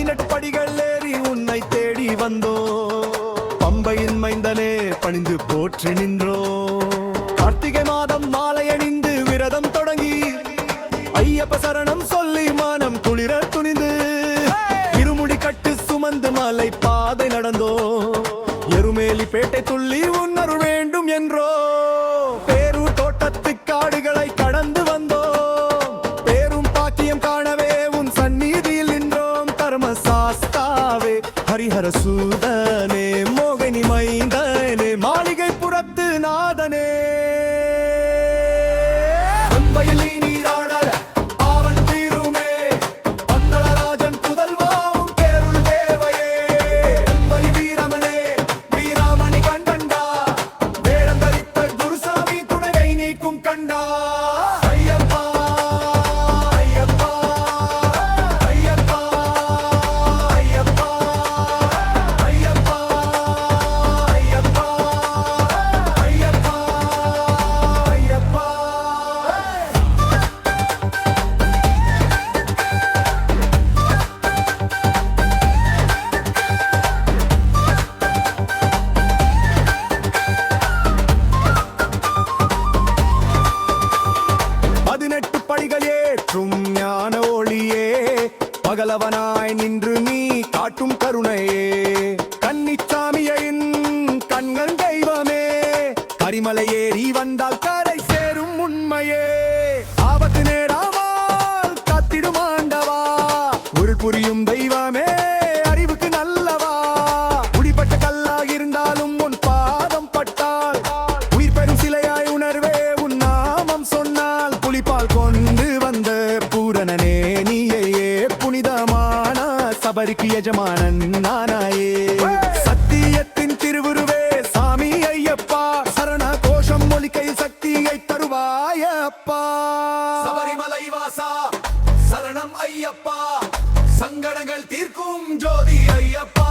18 படிகள் ஏறி உன்னை தேடி வந்தோ. பம்பையின் மைந்தனே பணிந்து போற்றி நின்றோ. கார்த்திகை மாதம் மாலை அணிந்து விரதம் தொடங்கி ஐயப்ப சரணம் சொல்லி மனம் குளிர துணிந்து இருமுடி கட்டு சுமந்து மலை பாதை நடந்தோ. எருமேலி பேட்டை துள்ளி உன்னருள் வேண்டும் என்றோ. பேரூர் தோட்டத்து காடுகளை கடந்து வந்தோம். பேரும் பாக்கியம் காணவே உன் சந்நிதியில் நின்றோம். தர்மசாஸ்தாவே ஹரிஹர சூதனே மோகினி மைந்தனே மாளிகை புறத்து நாதனே. ஞான ஒளியே பகலவனாய் நின்று நீ காட்டும் கருணையே. கன்னிச்சாமியின் கண்கள் தெய்வமே கரிமலை ஏறி வந்தால் கரை சேரும் உண்மையே. ஆபத்து நேராமல் காத்திடும் ஆண்டவா உருள் புரியும் தெய்வமே அறிவுக்கு நல்லவா. குடிப்பட்ட கல்லாக இருந்தாலும் உன் பாதம் பட்டால் உயிர் பெறும் சிலையாய் உணர்வே உன் நாமம் சொன்னால். புலிப்பால் கொண்டு வந்த பூரணனே நீயே புனிதமான சபரிக்கு எஜமானன் நானாயே. சத்தியத்தின் திருவுருவே சாமி ஐயப்பா சரண கோஷம் மொழிக்கை சக்தியை தருவாயப்பா. சபரிமலை வாசா சரணம் ஐயப்பா சங்கடங்கள் தீர்க்கும் ஜோதி ஐயப்பா.